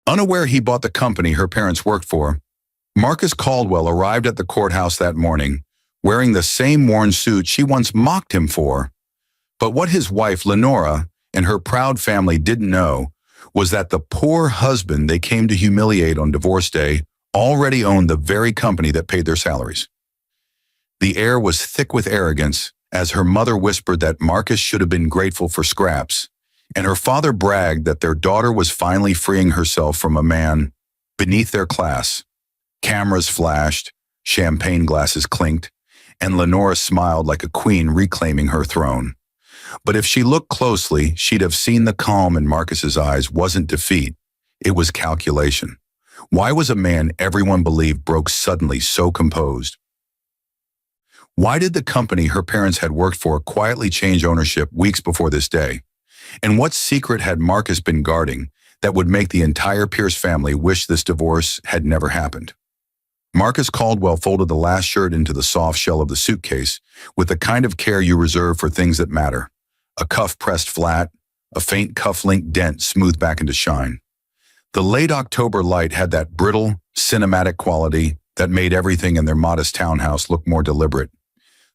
Unaware he bought the company her parents worked for, Marcus Caldwell arrived at the courthouse that morning, wearing the same worn suit she once mocked him for. But what his wife, Lenora, and her proud family didn't know was that the poor husband they came to humiliate on divorce day already owned the very company that paid their salaries. The air was thick with arrogance as her mother whispered that Marcus should have been grateful for scraps, and her father bragged that their daughter was finally freeing herself from a man beneath their class. Cameras flashed, champagne glasses clinked, and Lenora smiled like a queen reclaiming her throne. But if she looked closely, she'd have seen the calm in Marcus's eyes wasn't defeat, it was calculation. Why was a man everyone believed broke suddenly so composed? Why did the company her parents had worked for quietly change ownership weeks before this day? And what secret had Marcus been guarding that would make the entire Pierce family wish this divorce had never happened? Marcus Caldwell folded the last shirt into the soft shell of the suitcase with the kind of care you reserve for things that matter. A cuff pressed flat, a faint cuff-link dent smoothed back into shine. The late October light had that brittle, cinematic quality that made everything in their modest townhouse look more deliberate.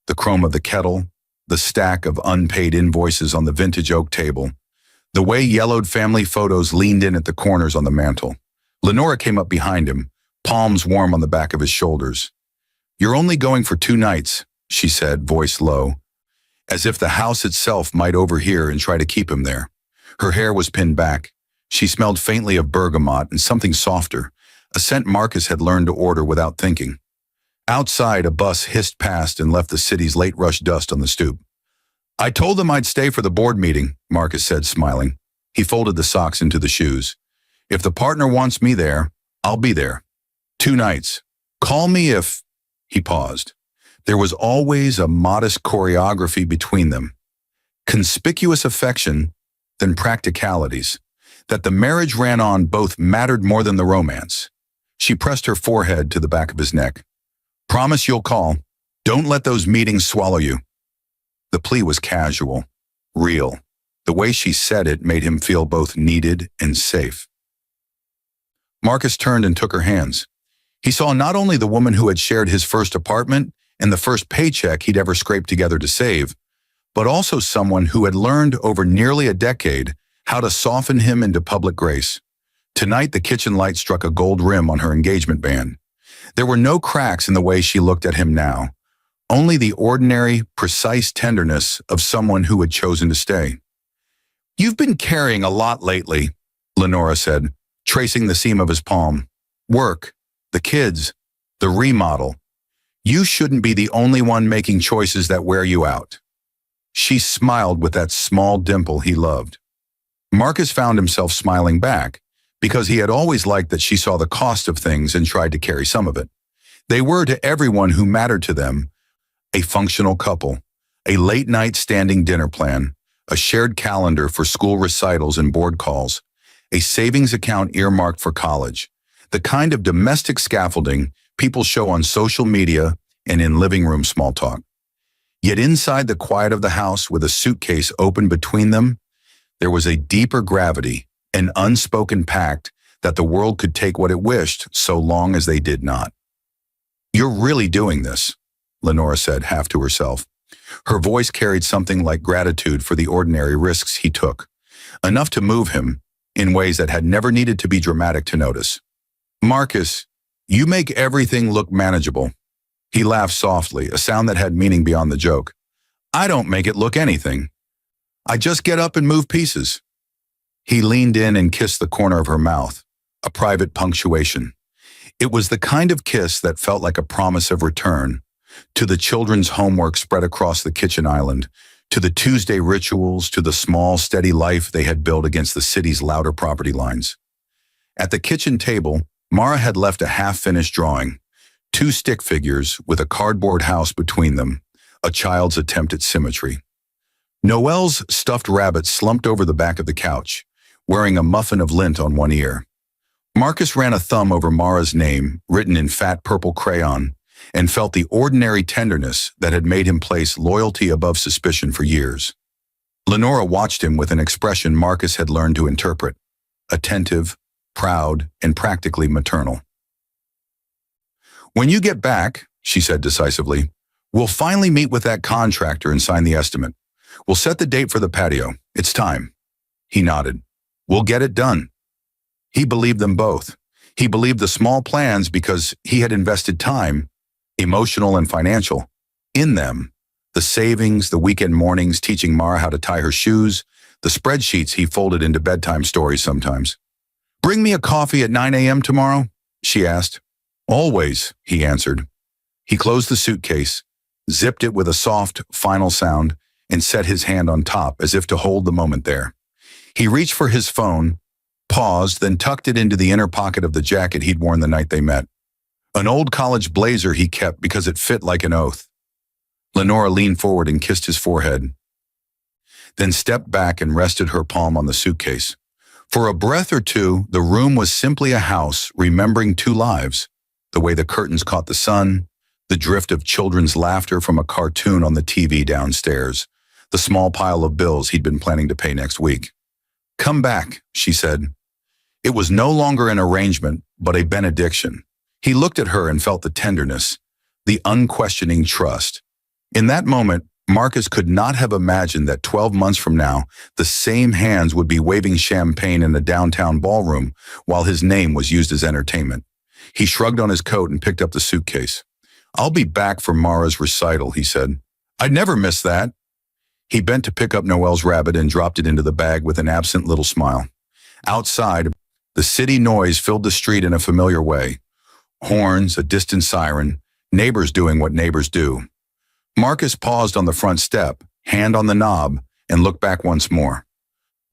The chrome of the kettle, the stack of unpaid invoices on the vintage oak table, the way yellowed family photos leaned in at the corners on the mantel. Lenora came up behind him, palms warm on the back of his shoulders. "You're only going for 2 nights, she said, voice low, as if the house itself might overhear and try to keep him there. Her hair was pinned back. She smelled faintly of bergamot and something softer, a scent Marcus had learned to order without thinking. Outside, a bus hissed past and left the city's late rush dust on the stoop. "I told them I'd stay for the board meeting," Marcus said, smiling. He folded the socks into the shoes. "If the partner wants me there, I'll be there. 2 nights. Call me if—" He paused. There was always a modest choreography between them. Conspicuous affection, then practicalities. That the marriage ran on both mattered more than the romance. She pressed her forehead to the back of his neck. "Promise you'll call. Don't let those meetings swallow you." The plea was casual, real. The way she said it made him feel both needed and safe. Marcus turned and took her hands. He saw not only the woman who had shared his first apartment and the first paycheck he'd ever scraped together to save, but also someone who had learned over nearly a decade how to soften him into public grace. Tonight, the kitchen light struck a gold rim on her engagement band. There were no cracks in the way she looked at him now, only the ordinary, precise tenderness of someone who had chosen to stay. "You've been carrying a lot lately," Lenora said, tracing the seam of his palm. "Work, the kids, the remodel. You shouldn't be the only one making choices that wear you out." She smiled with that small dimple he loved. Marcus found himself smiling back because he had always liked that she saw the cost of things and tried to carry some of it. They were, to everyone who mattered to them, a functional couple, a late-night standing dinner plan, a shared calendar for school recitals and board calls, a savings account earmarked for college, the kind of domestic scaffolding people show on social media and in living room small talk. Yet inside the quiet of the house, with a suitcase open between them, there was a deeper gravity, an unspoken pact that the world could take what it wished so long as they did not. "You're really doing this," Lenora said, half to herself. Her voice carried something like gratitude for the ordinary risks he took, enough to move him in ways that had never needed to be dramatic to notice. "Marcus, you make everything look manageable." He laughed softly, a sound that had meaning beyond the joke. "I don't make it look anything. I just get up and move pieces." He leaned in and kissed the corner of her mouth, a private punctuation. It was the kind of kiss that felt like a promise of return, to the children's homework spread across the kitchen island, to the Tuesday rituals, to the small, steady life they had built against the city's louder property lines. At the kitchen table, Mara had left a half-finished drawing, 2 stick figures with a cardboard house between them, a child's attempt at symmetry. Noelle's stuffed rabbit slumped over the back of the couch, wearing a muffin of lint on one ear. Marcus ran a thumb over Mara's name, written in fat purple crayon, and felt the ordinary tenderness that had made him place loyalty above suspicion for years. Lenora watched him with an expression Marcus had learned to interpret, attentive, proud, and practically maternal. "When you get back," she said decisively, "we'll finally meet with that contractor and sign the estimate. We'll set the date for the patio. It's time." He nodded. "We'll get it done." He believed them both. He believed the small plans because he had invested time, emotional and financial, in them. The savings, the weekend mornings teaching Mara how to tie her shoes, the spreadsheets he folded into bedtime stories sometimes. "Bring me a coffee at 9 a.m. tomorrow?" she asked. "Always," he answered. He closed the suitcase, zipped it with a soft, final sound, and set his hand on top as if to hold the moment there. He reached for his phone, paused, then tucked it into the inner pocket of the jacket he'd worn the night they met. An old college blazer he kept because it fit like an oath. Lenora leaned forward and kissed his forehead, then stepped back and rested her palm on the suitcase. For a breath or two, the room was simply a house remembering two lives, the way the curtains caught the sun, the drift of children's laughter from a cartoon on the TV downstairs, the small pile of bills he'd been planning to pay next week. "Come back," she said. It was no longer an arrangement, but a benediction. He looked at her and felt the tenderness, the unquestioning trust. In that moment, Marcus could not have imagined that 12 months from now, the same hands would be waving champagne in a downtown ballroom while his name was used as entertainment. He shrugged on his coat and picked up the suitcase. "I'll be back for Mara's recital," he said. "I'd never miss that." He bent to pick up Noelle's rabbit and dropped it into the bag with an absent little smile. Outside, the city noise filled the street in a familiar way. Horns, a distant siren, neighbors doing what neighbors do. Marcus paused on the front step, hand on the knob, and looked back once more.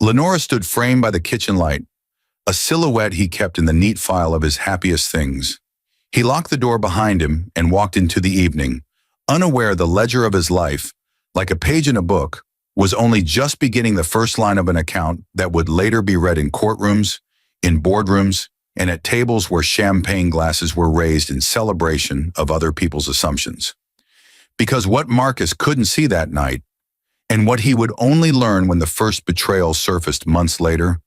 Lenora stood framed by the kitchen light, a silhouette he kept in the neat file of his happiest things. He locked the door behind him and walked into the evening, unaware the ledger of his life, like a page in a book, was only just beginning the first line of an account that would later be read in courtrooms, in boardrooms, and at tables where champagne glasses were raised in celebration of other people's assumptions. Because what Marcus couldn't see that night, and what he would only learn when the first betrayal surfaced months later,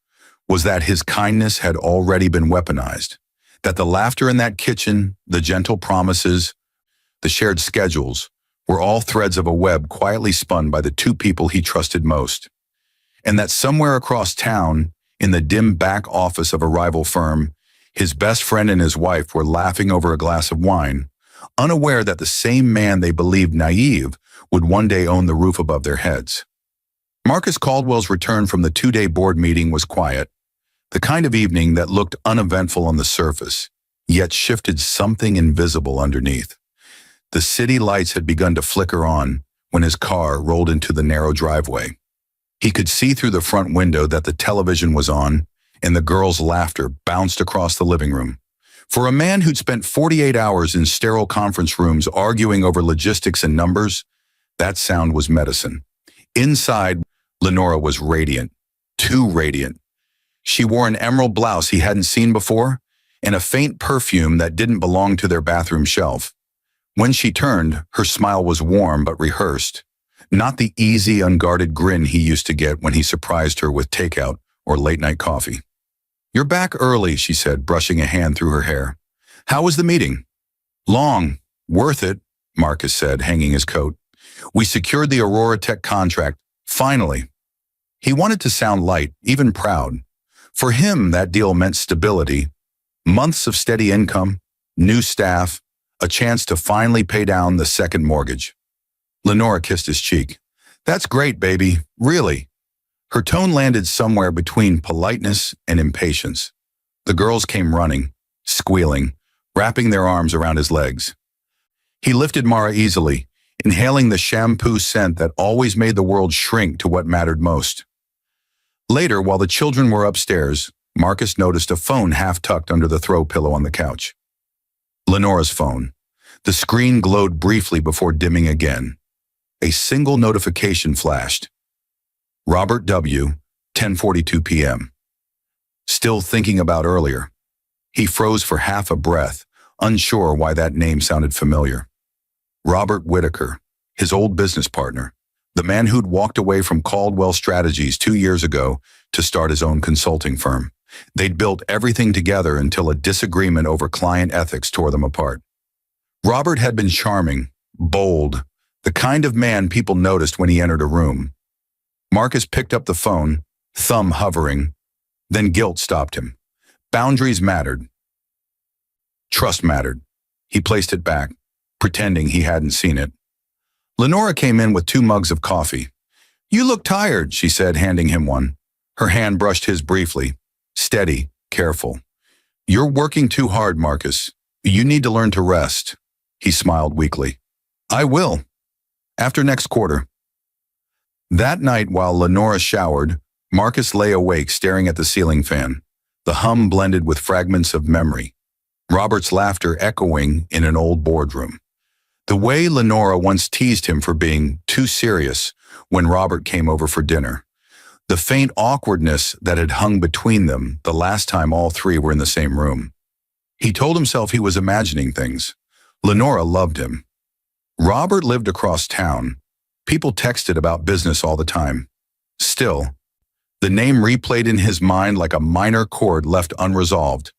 was that his kindness had already been weaponized, that the laughter in that kitchen, the gentle promises, the shared schedules, were all threads of a web quietly spun by the two people he trusted most, and that somewhere across town, in the dim back office of a rival firm, his best friend and his wife were laughing over a glass of wine, unaware that the same man they believed naive would one day own the roof above their heads. Marcus Caldwell's return from the two-day board meeting was quiet, the kind of evening that looked uneventful on the surface, yet shifted something invisible underneath. The city lights had begun to flicker on when his car rolled into the narrow driveway. He could see through the front window that the television was on, and the girls' laughter bounced across the living room. For a man who'd spent 48 hours in sterile conference rooms arguing over logistics and numbers, that sound was medicine. Inside, Lenora was radiant, too radiant. She wore an emerald blouse he hadn't seen before, and a faint perfume that didn't belong to their bathroom shelf. When she turned, her smile was warm but rehearsed, not the easy, unguarded grin he used to get when he surprised her with takeout or late-night coffee. "You're back early," she said, brushing a hand through her hair. "How was the meeting?" "Long. Worth it," Marcus said, hanging his coat. "We secured the Aurora Tech contract. Finally." He wanted to sound light, even proud. For him, that deal meant stability, months of steady income, new staff, a chance to finally pay down the second mortgage. Lenora kissed his cheek. "That's great, baby. Really." Her tone landed somewhere between politeness and impatience. The girls came running, squealing, wrapping their arms around his legs. He lifted Mara easily, inhaling the shampoo scent that always made the world shrink to what mattered most. Later, while the children were upstairs, Marcus noticed a phone half tucked under the throw pillow on the couch. Lenora's phone. The screen glowed briefly before dimming again. A single notification flashed. Robert W., 10:42 p.m. Still thinking about earlier. He froze for half a breath, unsure why that name sounded familiar. Robert Whitaker, his old business partner, the man who'd walked away from Caldwell Strategies 2 years ago to start his own consulting firm. They'd built everything together until a disagreement over client ethics tore them apart. Robert had been charming, bold, the kind of man people noticed when he entered a room. Marcus picked up the phone, thumb hovering. Then guilt stopped him. Boundaries mattered. Trust mattered. He placed it back, pretending he hadn't seen it. Lenora came in with 2 mugs of coffee. "You look tired," she said, handing him one. Her hand brushed his briefly. Steady, careful. "You're working too hard, Marcus. You need to learn to rest." He smiled weakly. "I will. After next quarter." That night, while Lenora showered, Marcus lay awake staring at the ceiling fan. The hum blended with fragments of memory. Robert's laughter echoing in an old boardroom. The way Lenora once teased him for being too serious when Robert came over for dinner. The faint awkwardness that had hung between them the last time all 3 were in the same room. He told himself he was imagining things. Lenora loved him. Robert lived across town. People texted about business all the time. Still, the name replayed in his mind like a minor chord left unresolved.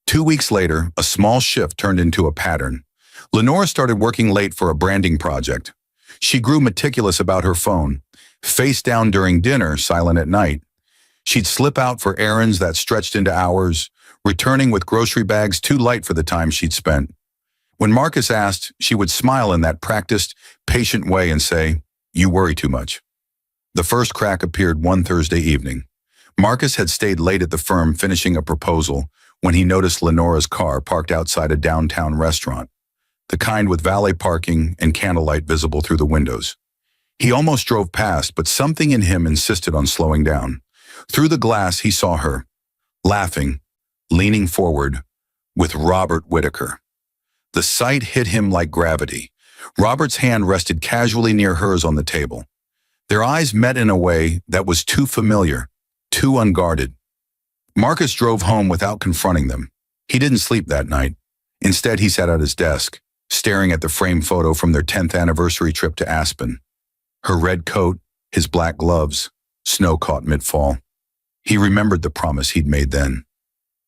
2 weeks later, a small shift turned into a pattern. Lenora started working late for a branding project. She grew meticulous about her phone, face down during dinner, silent at night. She'd slip out for errands that stretched into hours, returning with grocery bags too light for the time she'd spent. When Marcus asked, she would smile in that practiced, patient way and say, "You worry too much." The first crack appeared one Thursday evening. Marcus had stayed late at the firm finishing a proposal when he noticed Lenora's car parked outside a downtown restaurant, the kind with valet parking and candlelight visible through the windows. He almost drove past, but something in him insisted on slowing down. Through the glass, he saw her, laughing, leaning forward, with Robert Whitaker. The sight hit him like gravity. Robert's hand rested casually near hers on the table. Their eyes met in a way that was too familiar, too unguarded. Marcus drove home without confronting them. He didn't sleep that night. Instead, he sat at his desk, staring at the framed photo from their 10th anniversary trip to Aspen. Her red coat, his black gloves, snow caught mid-fall. He remembered the promise he'd made then.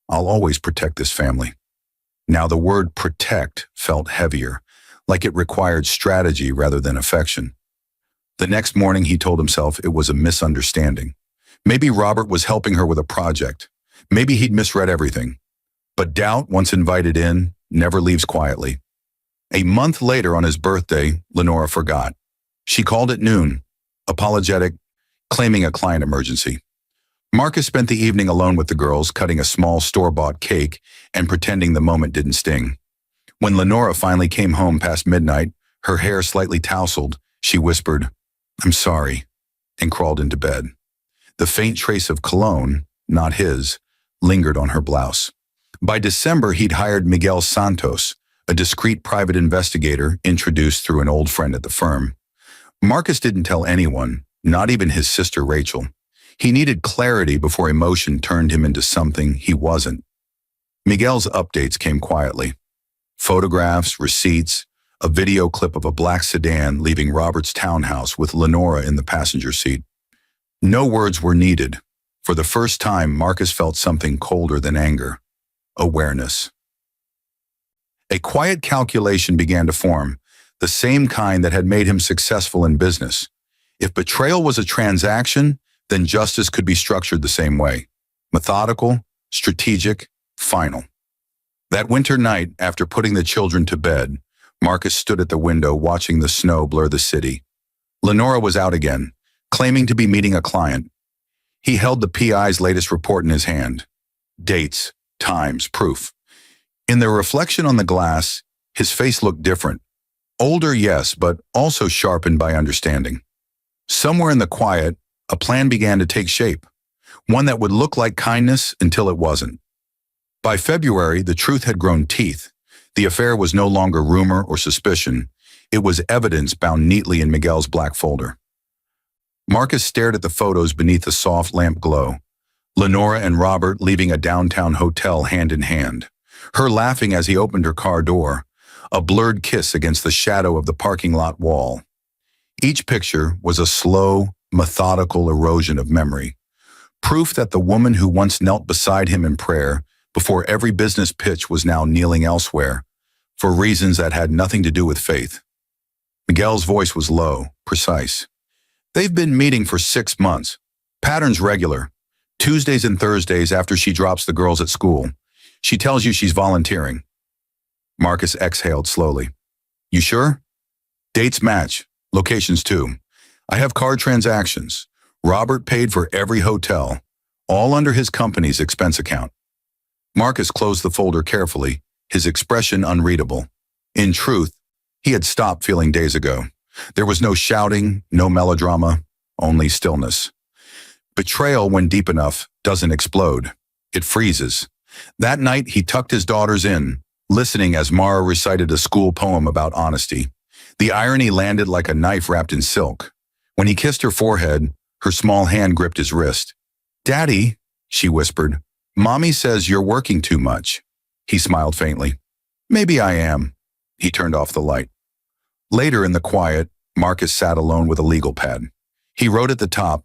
"I'll always protect this family." Now the word protect felt heavier, like it required strategy rather than affection. The next morning, he told himself it was a misunderstanding. Maybe Robert was helping her with a project. Maybe he'd misread everything. But doubt, once invited in, never leaves quietly. A month later, on his birthday, Lenora forgot. She called at noon, apologetic, claiming a client emergency. Marcus spent the evening alone with the girls, cutting a small store-bought cake and pretending the moment didn't sting. When Lenora finally came home past midnight, her hair slightly tousled, she whispered, "I'm sorry," and crawled into bed. The faint trace of cologne, not his, lingered on her blouse. By December, he'd hired Miguel Santos, a discreet private investigator introduced through an old friend at the firm. Marcus didn't tell anyone, not even his sister Rachel. He needed clarity before emotion turned him into something he wasn't. Miguel's updates came quietly. Photographs, receipts, a video clip of a black sedan leaving Robert's townhouse with Lenora in the passenger seat. No words were needed. For the first time, Marcus felt something colder than anger. Awareness. A quiet calculation began to form, the same kind that had made him successful in business. If betrayal was a transaction, then justice could be structured the same way. Methodical, strategic, final. That winter night, after putting the children to bed, Marcus stood at the window watching the snow blur the city. Lenora was out again, claiming to be meeting a client. He held the PI's latest report in his hand. Dates, times, proof. In the reflection on the glass, his face looked different. Older, yes, but also sharpened by understanding. Somewhere in the quiet, a plan began to take shape, one that would look like kindness until it wasn't. By February, the truth had grown teeth. The affair was no longer rumor or suspicion. It was evidence bound neatly in Miguel's black folder. Marcus stared at the photos beneath the soft lamp glow. Lenora and Robert leaving a downtown hotel hand in hand. Her laughing as he opened her car door. A blurred kiss against the shadow of the parking lot wall. Each picture was a slow, methodical erosion of memory. Proof that the woman who once knelt beside him in prayer before every business pitch was now kneeling elsewhere, for reasons that had nothing to do with faith. Miguel's voice was low, precise. They've been meeting for 6 months. Patterns regular. Tuesdays and Thursdays after she drops the girls at school. She tells you she's volunteering. Marcus exhaled slowly. You sure? Dates match. Locations too. I have card transactions. Robert paid for every hotel, all under his company's expense account. Marcus closed the folder carefully, his expression unreadable. In truth, he had stopped feeling days ago. There was no shouting, no melodrama, only stillness. Betrayal, when deep enough, doesn't explode. It freezes. That night, he tucked his daughters in, listening as Mara recited a school poem about honesty. The irony landed like a knife wrapped in silk. When he kissed her forehead, her small hand gripped his wrist. Daddy, she whispered, Mommy says you're working too much. He smiled faintly. Maybe I am. He turned off the light. Later in the quiet, Marcus sat alone with a legal pad. He wrote at the top,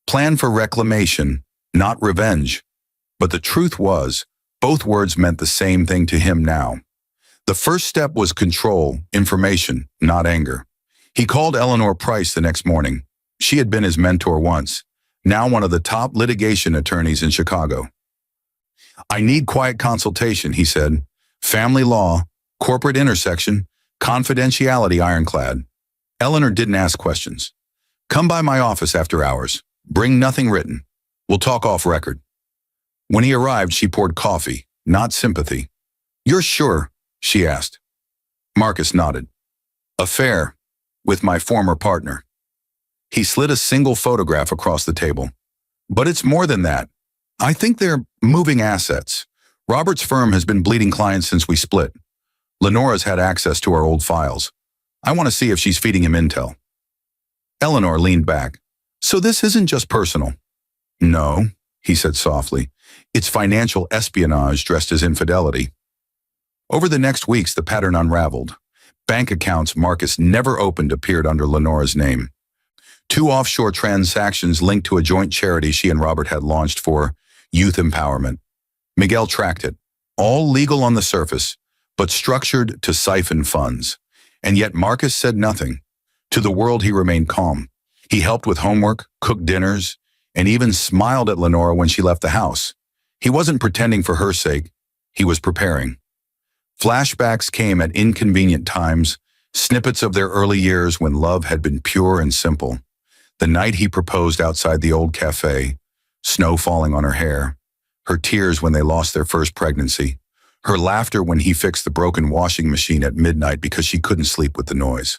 Plan for reclamation, not revenge. But the truth was, both words meant the same thing to him now. The first step was control, information, not anger. He called Eleanor Price the next morning. She had been his mentor once, now one of the top litigation attorneys in Chicago. I need quiet consultation, he said. Family law, corporate intersection, confidentiality ironclad. Eleanor didn't ask questions. Come by my office after hours. Bring nothing written. We'll talk off record. When he arrived, she poured coffee, not sympathy. You're sure? She asked. Marcus nodded. Affair with my former partner. He slid a single photograph across the table. But it's more than that. I think they're moving assets. Robert's firm has been bleeding clients since we split. Lenora's had access to our old files. I want to see if she's feeding him intel. Eleanor leaned back. So this isn't just personal. No, he said softly. It's financial espionage dressed as infidelity. Over the next weeks, the pattern unraveled. Bank accounts Marcus never opened appeared under Lenora's name. 2 offshore transactions linked to a joint charity she and Robert had launched for youth empowerment. Miguel tracked it, all legal on the surface, but structured to siphon funds. And yet Marcus said nothing. To the world, he remained calm. He helped with homework, cooked dinners, and even smiled at Lenora when she left the house. He wasn't pretending for her sake. He was preparing. Flashbacks came at inconvenient times, snippets of their early years when love had been pure and simple. The night he proposed outside the old cafe, snow falling on her hair, her tears when they lost their first pregnancy, her laughter when he fixed the broken washing machine at midnight because she couldn't sleep with the noise.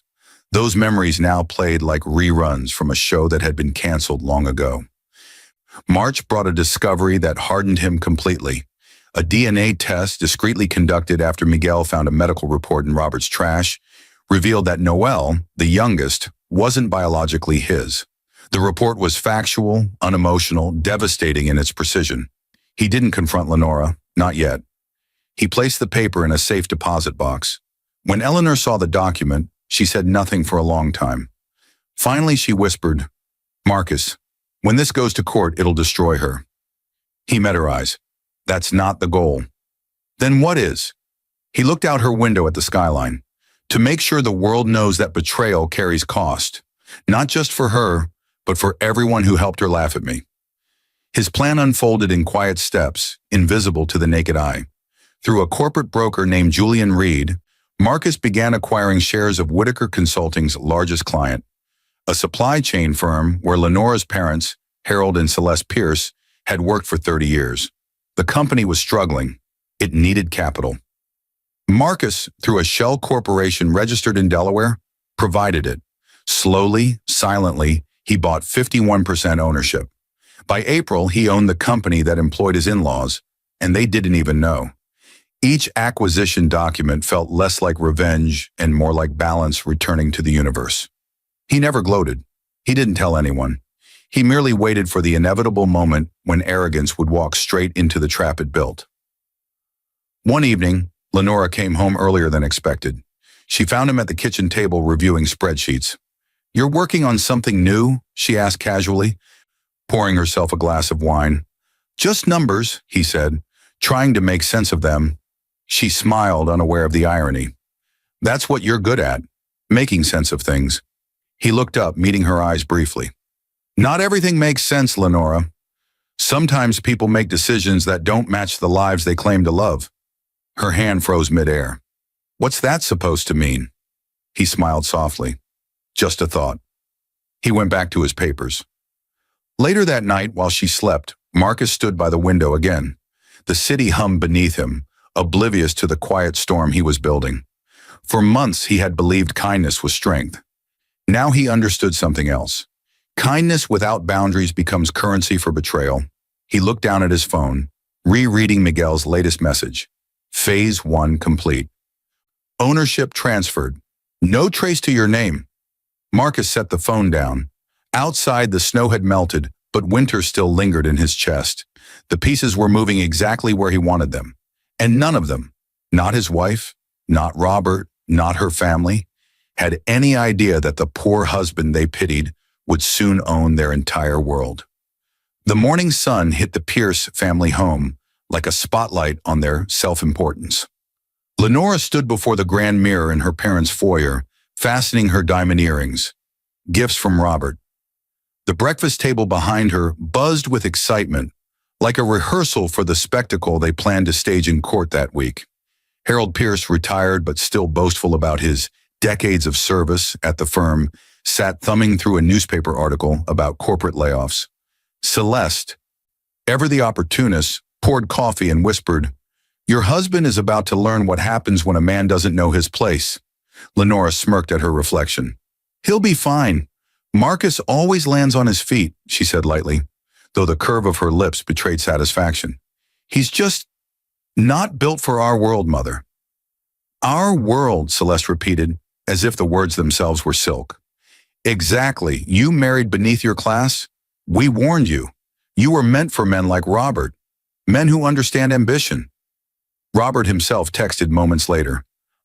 Those memories now played like reruns from a show that had been canceled long ago. March brought a discovery that hardened him completely. A DNA test discreetly conducted after Miguel found a medical report in Robert's trash revealed that Noel, the youngest, wasn't biologically his. The report was factual, unemotional, devastating in its precision. He didn't confront Lenora, not yet. He placed the paper in a safe deposit box. When Eleanor saw the document, she said nothing for a long time. Finally, she whispered, Marcus, when this goes to court, it'll destroy her. He met her eyes. That's not the goal. Then what is? He looked out her window at the skyline. To make sure the world knows that betrayal carries cost, not just for her, but for everyone who helped her laugh at me. His plan unfolded in quiet steps, invisible to the naked eye. Through a corporate broker named Julian Reed, Marcus began acquiring shares of Whitaker Consulting's largest client, a supply chain firm where Lenora's parents, Harold and Celeste Pierce, had worked for 30 years. The company was struggling. It needed capital. Marcus, through a shell corporation registered in Delaware, provided it. Slowly, silently, he bought 51% ownership. By April, he owned the company that employed his in-laws, and they didn't even know. Each acquisition document felt less like revenge and more like balance returning to the universe. He never gloated. He didn't tell anyone. He merely waited for the inevitable moment when arrogance would walk straight into the trap it built. One evening, Lenora came home earlier than expected. She found him at the kitchen table reviewing spreadsheets. "You're working on something new?" she asked casually, pouring herself a glass of wine. Just numbers, he said, trying to make sense of them. She smiled, unaware of the irony. That's what you're good at, making sense of things. He looked up, meeting her eyes briefly. Not everything makes sense, Lenora. Sometimes people make decisions that don't match the lives they claim to love. Her hand froze midair. What's that supposed to mean? He smiled softly. Just a thought. He went back to his papers. Later that night, while she slept, Marcus stood by the window again. The city hummed beneath him, oblivious to the quiet storm he was building. For months, he had believed kindness was strength. Now he understood something else. Kindness without boundaries becomes currency for betrayal. He looked down at his phone, rereading Miguel's latest message. Phase 1 complete. Ownership transferred. No trace to your name. Marcus set the phone down. Outside, the snow had melted, but winter still lingered in his chest. The pieces were moving exactly where he wanted them. And none of them, not his wife, not Robert, not her family, had any idea that the poor husband they pitied would soon own their entire world. The morning sun hit the Pierce family home like a spotlight on their self-importance. Lenora stood before the grand mirror in her parents' foyer, fastening her diamond earrings. Gifts from Robert. The breakfast table behind her buzzed with excitement, like a rehearsal for the spectacle they planned to stage in court that week. Harold Pierce, retired but still boastful about his decades of service at the firm, sat thumbing through a newspaper article about corporate layoffs. Celeste, ever the opportunist, poured coffee and whispered, "Your husband is about to learn what happens when a man doesn't know his place." Lenora smirked at her reflection. "He'll be fine. Marcus always lands on his feet," she said lightly, though the curve of her lips betrayed satisfaction. "He's just not built for our world, Mother." "Our world," Celeste repeated, as if the words themselves were silk. "Exactly. You married beneath your class? We warned you. You were meant for men like Robert, men who understand ambition." Robert himself texted moments later,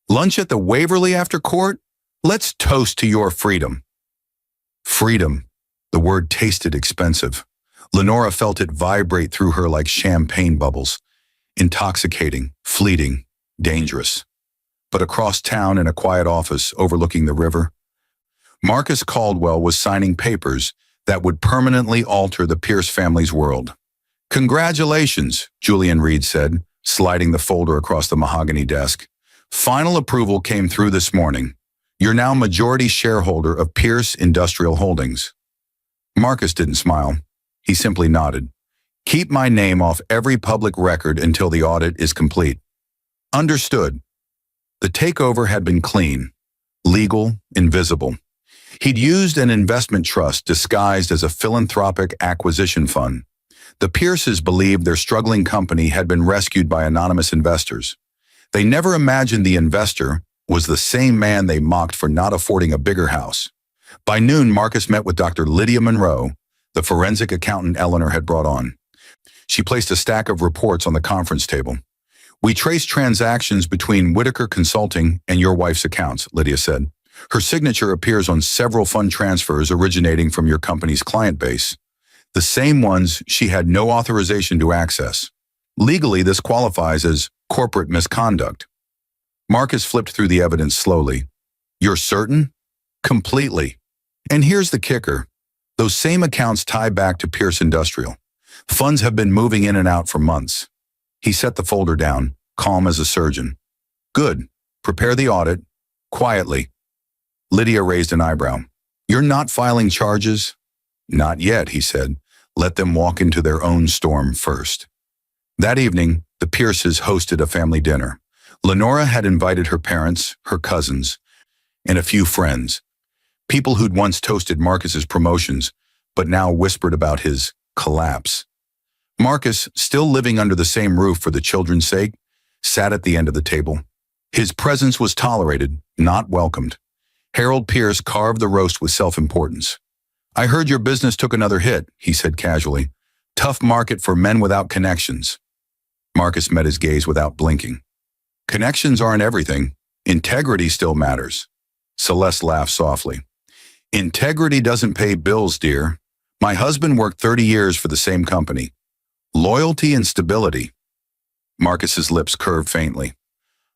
"Lunch at the Waverly after court? Let's toast to your freedom." Freedom. The word tasted expensive. Lenora felt it vibrate through her like champagne bubbles. Intoxicating, fleeting, dangerous. But across town in a quiet office overlooking the river, Marcus Caldwell was signing papers that would permanently alter the Pierce family's world. "Congratulations," Julian Reed said, sliding the folder across the mahogany desk. "Final approval came through this morning. You're now majority shareholder of Pierce Industrial Holdings." Marcus didn't smile. He simply nodded. "Keep my name off every public record until the audit is complete." Understood. The takeover had been clean, legal, invisible. He'd used an investment trust disguised as a philanthropic acquisition fund. The Pierces believed their struggling company had been rescued by anonymous investors. They never imagined the investor was the same man they mocked for not affording a bigger house. By noon, Marcus met with Dr. Lydia Monroe, the forensic accountant Eleanor had brought on. She placed a stack of reports on the conference table. "We traced transactions between Whitaker Consulting and your wife's accounts," Lydia said. "Her signature appears on several fund transfers originating from your company's client base, the same ones she had no authorization to access. Legally, this qualifies as corporate misconduct." Marcus flipped through the evidence slowly. "You're certain?" "Completely. And here's the kicker. Those same accounts tie back to Pierce Industrial. Funds have been moving in and out for months." He set the folder down, calm as a surgeon. "Good. Prepare the audit. Quietly." Lydia raised an eyebrow. "You're not filing charges?" "Not yet," he said. "Let them walk into their own storm first." That evening, the Pierces hosted a family dinner. Lenora had invited her parents, her cousins, and a few friends. People who'd once toasted Marcus's promotions, but now whispered about his collapse. Marcus, still living under the same roof for the children's sake, sat at the end of the table. His presence was tolerated, not welcomed. Harold Pierce carved the roast with self-importance. "I heard your business took another hit," he said casually. "Tough market for men without connections." Marcus met his gaze without blinking. "Connections aren't everything. Integrity still matters." Celeste laughed softly. "Integrity doesn't pay bills, dear, My husband worked 30 years for the same company. Loyalty and stability. Marcus's lips curved faintly.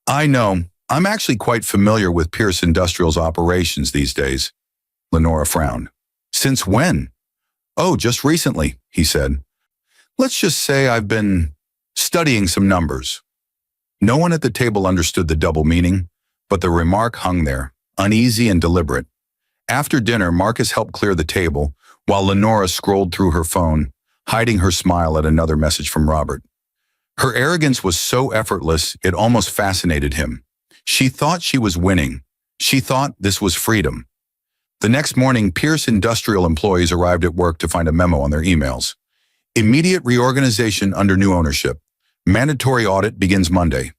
I know. I'm actually quite familiar with Pierce Industrial's operations these days. Lenora frowned. Since when? Oh, just recently, he said. Let's just say I've been studying some numbers. No one at the table understood the double meaning, but the remark hung there, uneasy and deliberate. After dinner, Marcus helped clear the table, while Lenora scrolled through her phone, hiding her smile at another message from Robert. Her arrogance was so effortless, it almost fascinated him. She thought she was winning. She thought this was freedom. The next morning, Pierce Industrial employees arrived at work to find a memo on their emails. Immediate reorganization under new ownership. Mandatory audit begins Monday.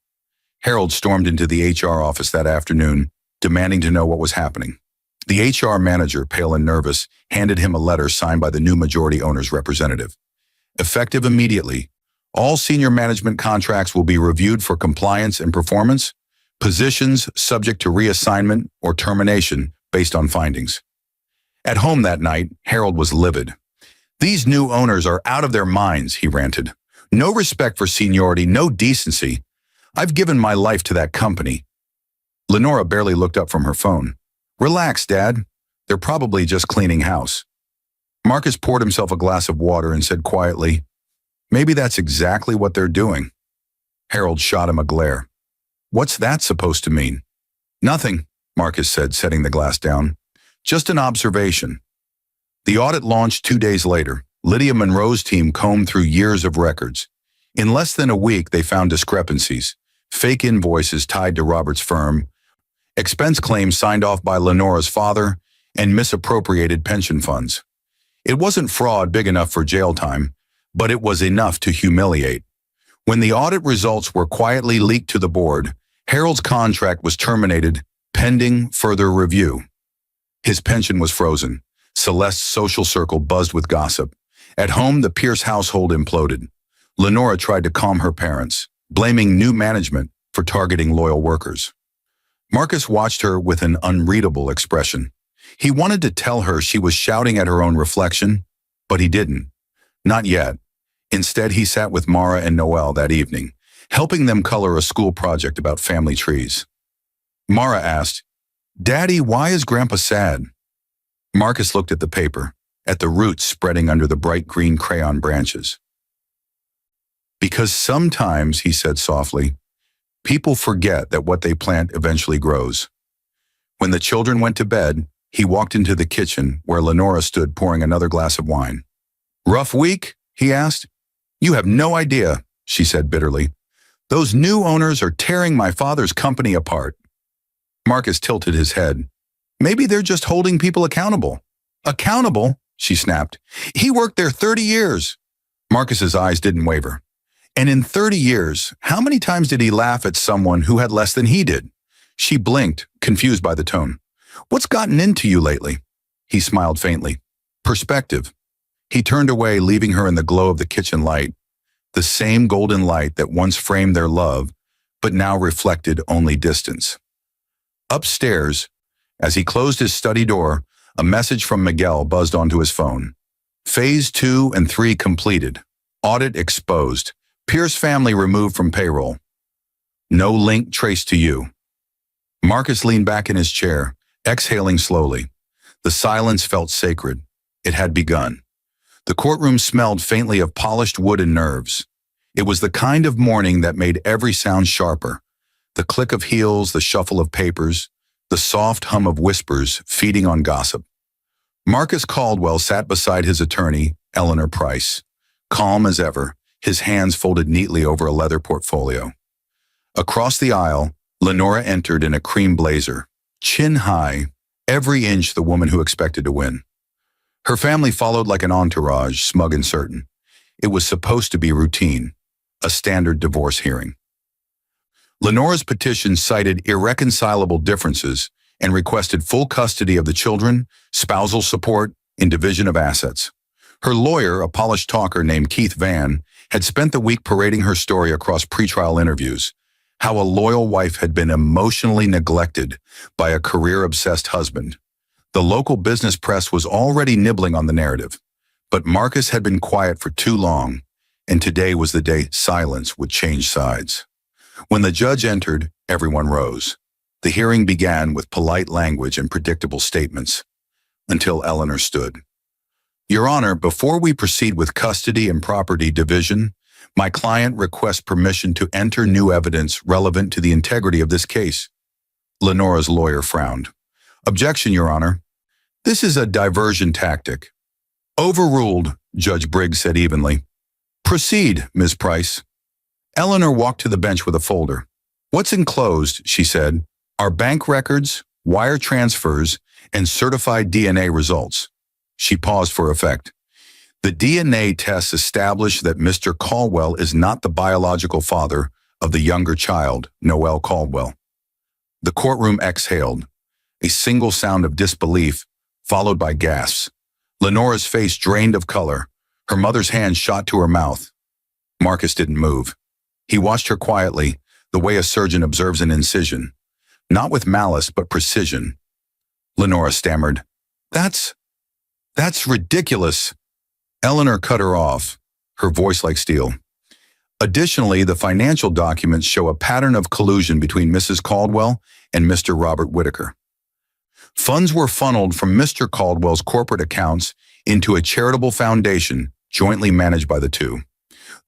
Harold stormed into the HR office that afternoon, demanding to know what was happening. The HR manager, pale and nervous, handed him a letter signed by the new majority owner's representative. Effective immediately, all senior management contracts will be reviewed for compliance and performance, positions subject to reassignment or termination based on findings. At home that night, Harold was livid. These new owners are out of their minds, he ranted. No respect for seniority, no decency. I've given my life to that company. Lenora barely looked up from her phone. Relax, Dad. They're probably just cleaning house. Marcus poured himself a glass of water and said quietly, Maybe that's exactly what they're doing. Harold shot him a glare. What's that supposed to mean? Nothing, Marcus said, setting the glass down. Just an observation. The audit launched 2 days later. Lydia Monroe's team combed through years of records. In less than a week, they found discrepancies, fake invoices tied to Robert's firm, expense claims signed off by Lenora's father, and misappropriated pension funds. It wasn't fraud big enough for jail time, but it was enough to humiliate. When the audit results were quietly leaked to the board, Harold's contract was terminated, pending further review. His pension was frozen. Celeste's social circle buzzed with gossip. At home, the Pierce household imploded. Lenora tried to calm her parents, blaming new management for targeting loyal workers. Marcus watched her with an unreadable expression. He wanted to tell her she was shouting at her own reflection, but he didn't. Not yet. Instead, he sat with Mara and Noelle that evening, helping them color a school project about family trees. Mara asked, Daddy, why is Grandpa sad? Marcus looked at the paper, at the roots spreading under the bright green crayon branches. Because sometimes, he said softly, people forget that what they plant eventually grows. When the children went to bed, he walked into the kitchen where Lenora stood pouring another glass of wine. Rough week? He asked. You have no idea, she said bitterly. Those new owners are tearing my father's company apart. Marcus tilted his head. Maybe they're just holding people accountable. Accountable? She snapped. He worked there 30 years. Marcus's eyes didn't waver. And in 30 years, how many times did he laugh at someone who had less than he did? She blinked, confused by the tone. What's gotten into you lately? He smiled faintly. Perspective. He turned away, leaving her in the glow of the kitchen light, the same golden light that once framed their love, but now reflected only distance. Upstairs, as he closed his study door, a message from Miguel buzzed onto his phone. Phase 2 and 3 completed. Audit exposed. Pierce family removed from payroll. No link traced to you. Marcus leaned back in his chair, exhaling slowly. The silence felt sacred. It had begun. The courtroom smelled faintly of polished wood and nerves. It was the kind of morning that made every sound sharper. The click of heels, the shuffle of papers, the soft hum of whispers feeding on gossip. Marcus Caldwell sat beside his attorney, Eleanor Price, calm as ever, his hands folded neatly over a leather portfolio. Across the aisle, Lenora entered in a cream blazer, chin high, every inch the woman who expected to win. Her family followed like an entourage, smug and certain. It was supposed to be routine, a standard divorce hearing. Lenora's petition cited irreconcilable differences and requested full custody of the children, spousal support, and division of assets. Her lawyer, a polished talker named Keith Van, had spent the week parading her story across pretrial interviews, how a loyal wife had been emotionally neglected by a career-obsessed husband. The local business press was already nibbling on the narrative. But Marcus had been quiet for too long, and today was the day silence would change sides. When the judge entered, everyone rose. The hearing began with polite language and predictable statements, until Eleanor stood. Your Honor, before we proceed with custody and property division, my client requests permission to enter new evidence relevant to the integrity of this case. Lenora's lawyer frowned. Objection, Your Honor. This is a diversion tactic. Overruled, Judge Briggs said evenly. Proceed, Ms. Price. Eleanor walked to the bench with a folder. What's enclosed, she said, are bank records, wire transfers, and certified DNA results. She paused for effect. The DNA tests established that Mr. Caldwell is not the biological father of the younger child, Noel Caldwell. The courtroom exhaled, a single sound of disbelief, followed by gasps. Lenora's face drained of color. Her mother's hand shot to her mouth. Marcus didn't move. He watched her quietly, the way a surgeon observes an incision. Not with malice, but precision. Lenora stammered, That's ridiculous. Eleanor cut her off, her voice like steel. Additionally, the financial documents show a pattern of collusion between Mrs. Caldwell and Mr. Robert Whitaker. Funds were funneled from Mr. Caldwell's corporate accounts into a charitable foundation jointly managed by the two.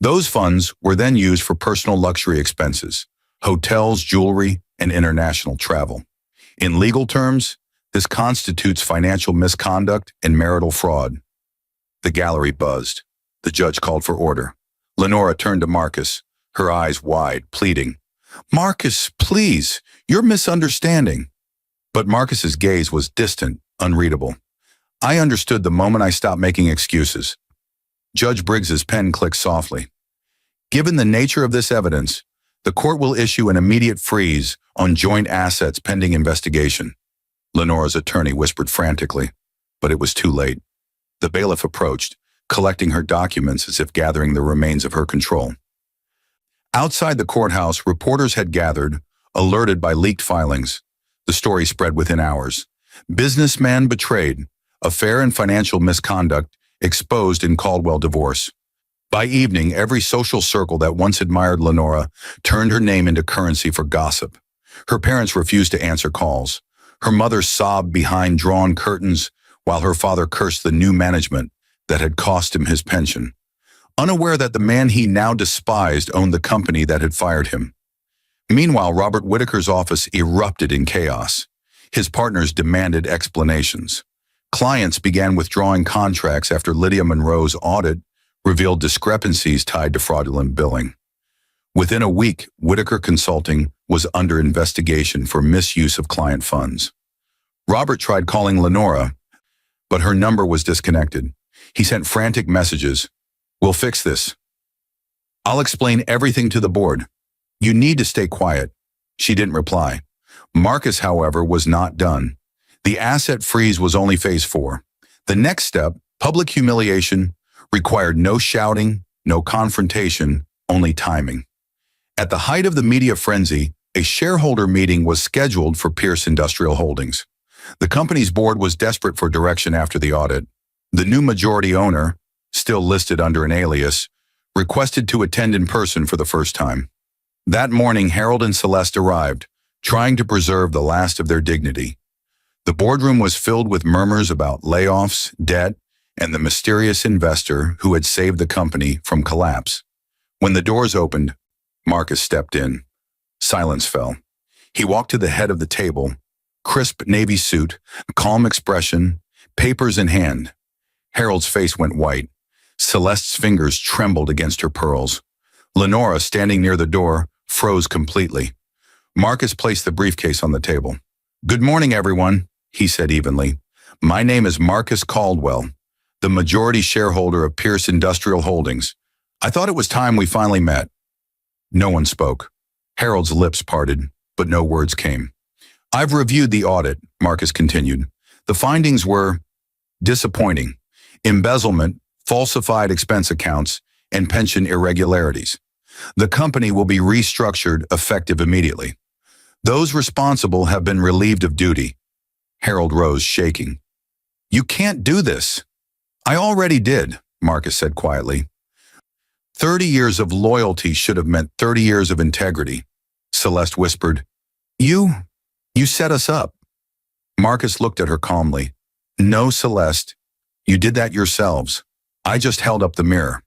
Those funds were then used for personal luxury expenses, hotels, jewelry, and international travel. In legal terms, this constitutes financial misconduct and marital fraud. The gallery buzzed. The judge called for order. Lenora turned to Marcus, her eyes wide, pleading, Marcus, please, you're misunderstanding. But Marcus's gaze was distant, unreadable. I understood the moment I stopped making excuses. Judge Briggs's pen clicked softly. Given the nature of this evidence, the court will issue an immediate freeze on joint assets pending investigation. Lenora's attorney whispered frantically, but it was too late. The bailiff approached, collecting her documents as if gathering the remains of her control. Outside the courthouse, reporters had gathered, alerted by leaked filings. The story spread within hours. Businessman betrayed, affair and financial misconduct exposed in Caldwell divorce. By evening, every social circle that once admired Lenora turned her name into currency for gossip. Her parents refused to answer calls. Her mother sobbed behind drawn curtains while her father cursed the new management that had cost him his pension, unaware that the man he now despised owned the company that had fired him. Meanwhile, Robert Whitaker's office erupted in chaos. His partners demanded explanations. Clients began withdrawing contracts after Lydia Monroe's audit revealed discrepancies tied to fraudulent billing. Within a week, Whitaker Consulting was under investigation for misuse of client funds. Robert tried calling Lenora, but her number was disconnected. He sent frantic messages. We'll fix this. I'll explain everything to the board. You need to stay quiet. She didn't reply. Marcus, however, was not done. The asset freeze was only phase 4. The next step, public humiliation, required no shouting, no confrontation, only timing. At the height of the media frenzy, a shareholder meeting was scheduled for Pierce Industrial Holdings. The company's board was desperate for direction after the audit. The new majority owner, still listed under an alias, requested to attend in person for the first time. That morning, Harold and Celeste arrived, trying to preserve the last of their dignity. The boardroom was filled with murmurs about layoffs, debt, and the mysterious investor who had saved the company from collapse. When the doors opened, Marcus stepped in. Silence fell. He walked to the head of the table, crisp navy suit, calm expression, papers in hand. Harold's face went white. Celeste's fingers trembled against her pearls. Lenora, standing near the door, froze completely. Marcus placed the briefcase on the table. Good morning, everyone, he said evenly. My name is Marcus Caldwell, the majority shareholder of Pierce Industrial Holdings. I thought it was time we finally met. No one spoke. Harold's lips parted, but no words came. I've reviewed the audit, Marcus continued. The findings were disappointing. Embezzlement, falsified expense accounts, and pension irregularities. The company will be restructured effective immediately. Those responsible have been relieved of duty. Harold rose, shaking. You can't do this. I already did, Marcus said quietly. 30 years of loyalty should have meant 30 years of integrity, Celeste whispered. You set us up. Marcus looked at her calmly. No, Celeste, you did that yourselves. I just held up the mirror.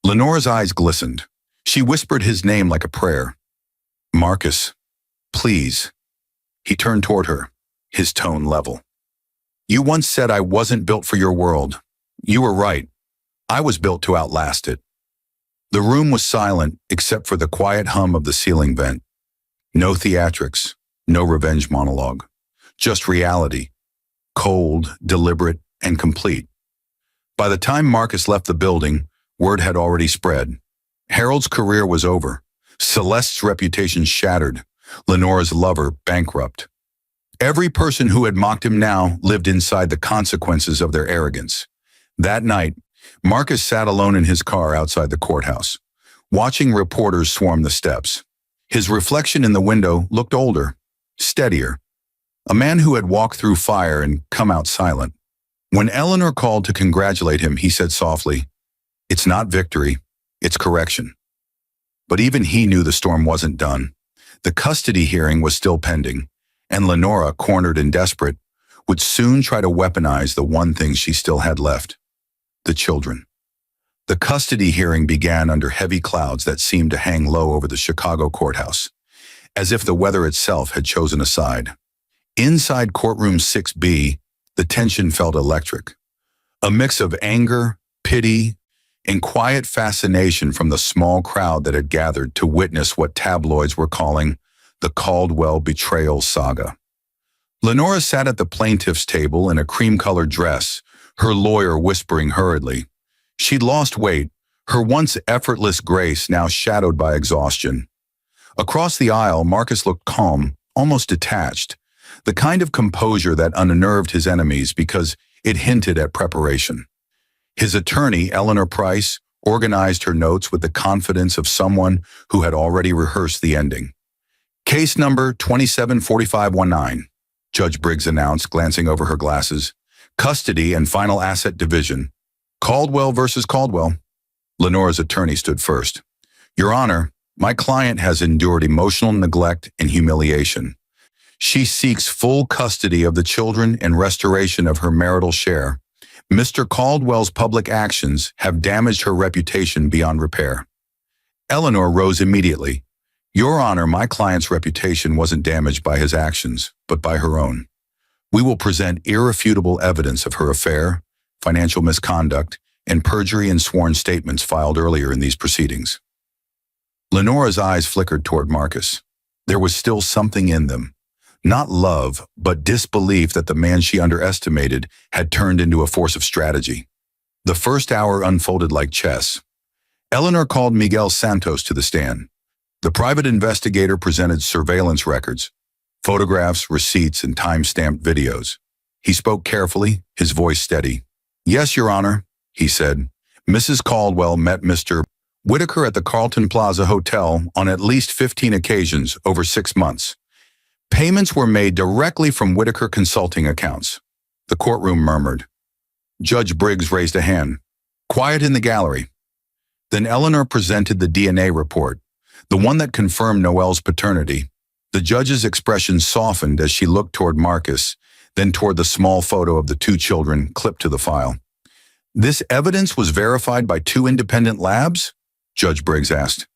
Lenora's eyes glistened. She whispered his name like a prayer. Marcus, please. He turned toward her, his tone level. You once said I wasn't built for your world. You were right. I was built to outlast it. The room was silent except for the quiet hum of the ceiling vent. No theatrics, no revenge monologue. Just reality. Cold, deliberate, and complete. By the time Marcus left the building, word had already spread. Harold's career was over. Celeste's reputation shattered. Lenora's lover bankrupt. Every person who had mocked him now lived inside the consequences of their arrogance. That night, Marcus sat alone in his car outside the courthouse, watching reporters swarm the steps. His reflection in the window looked older, steadier. A man who had walked through fire and come out silent. When Eleanor called to congratulate him, he said softly, "It's not victory, it's correction." But even he knew the storm wasn't done. The custody hearing was still pending, and Lenora, cornered and desperate, would soon try to weaponize the one thing she still had left: the children. The custody hearing began under heavy clouds that seemed to hang low over the Chicago courthouse, as if the weather itself had chosen a side. Inside courtroom 6B, the tension felt electric. A mix of anger, pity, and quiet fascination from the small crowd that had gathered to witness what tabloids were calling the Caldwell betrayal saga. Lenora sat at the plaintiff's table in a cream-colored dress, her lawyer whispering hurriedly. She'd lost weight, her once effortless grace now shadowed by exhaustion. Across the aisle, Marcus looked calm, almost detached, the kind of composure that unnerved his enemies because it hinted at preparation. His attorney, Eleanor Price, organized her notes with the confidence of someone who had already rehearsed the ending. Case number 274519, Judge Briggs announced, glancing over her glasses. Custody and final asset division. Caldwell versus Caldwell. Lenora's attorney stood first. Your Honor, my client has endured emotional neglect and humiliation. She seeks full custody of the children and restoration of her marital share. Mr. Caldwell's public actions have damaged her reputation beyond repair. Eleanor rose immediately. Your Honor, my client's reputation wasn't damaged by his actions, but by her own. We will present irrefutable evidence of her affair, financial misconduct, and perjury and sworn statements filed earlier in these proceedings. Lenora's eyes flickered toward Marcus. There was still something in them. Not love, but disbelief that the man she underestimated had turned into a force of strategy. The first hour unfolded like chess. Eleanor called Miguel Santos to the stand. The private investigator presented surveillance records, photographs, receipts, and time-stamped videos. He spoke carefully, his voice steady. Yes, Your Honor, he said. Mrs. Caldwell met Mr. Whitaker at the Carlton Plaza Hotel on at least 15 occasions over 6 months. Payments were made directly from Whitaker consulting accounts. The courtroom murmured. Judge Briggs raised a hand. Quiet in the gallery. Then Eleanor presented the DNA report, the one that confirmed Noelle's paternity. The judge's expression softened as she looked toward Marcus, then toward the small photo of the 2 children clipped to the file. This evidence was verified by 2 independent labs? Judge Briggs asked.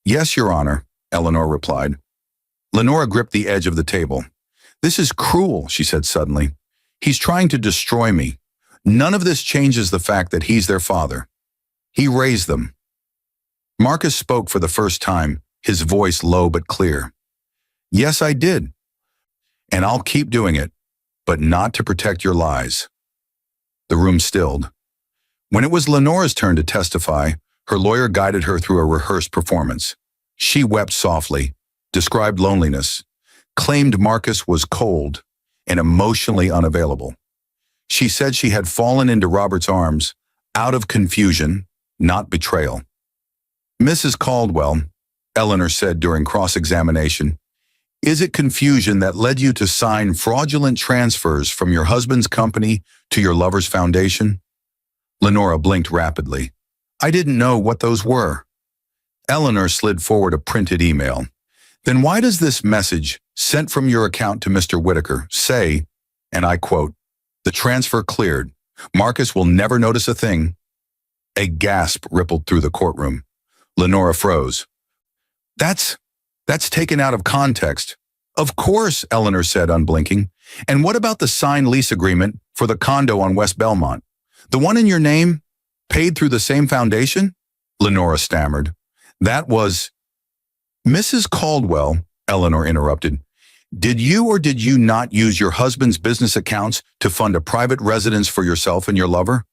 Yes, Your Honor, Eleanor replied. Lenora gripped the edge of the table. This is cruel, she said suddenly. He's trying to destroy me. None of this changes the fact that he's their father. He raised them. Marcus spoke for the first time, his voice low but clear. Yes, I did. And I'll keep doing it, but not to protect your lies. The room stilled. When it was Lenora's turn to testify, her lawyer guided her through a rehearsed performance. She wept softly, described loneliness, claimed Marcus was cold and emotionally unavailable. She said she had fallen into Robert's arms out of confusion, not betrayal. Mrs. Caldwell, Eleanor said during cross-examination, is it confusion that led you to sign fraudulent transfers from your husband's company to your lover's foundation? Lenora blinked rapidly. I didn't know what those were. Eleanor slid forward a printed email. Then why does this message, sent from your account to Mr. Whitaker, say, and I quote, the transfer cleared. Marcus will never notice a thing. A gasp rippled through the courtroom. Lenora froze. That's taken out of context. Of course, Eleanor said, unblinking. And what about the signed lease agreement for the condo on West Belmont? The one in your name, paid through the same foundation? Lenora stammered. That was... Mrs. Caldwell, Eleanor interrupted. Did you or did you not use your husband's business accounts to fund a private residence for yourself and your lover?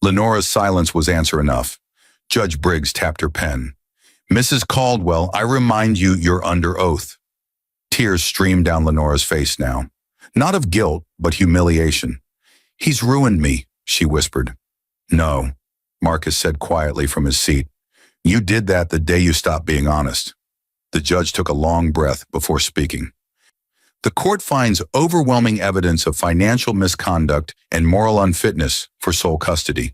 Lenora's silence was answer enough. Judge Briggs tapped her pen. Mrs. Caldwell, I remind you, you're under oath. Tears streamed down Lenora's face now. Not of guilt, but humiliation. He's ruined me, she whispered. No, Marcus said quietly from his seat. You did that the day you stopped being honest. The judge took a long breath before speaking. The court finds overwhelming evidence of financial misconduct and moral unfitness for sole custody.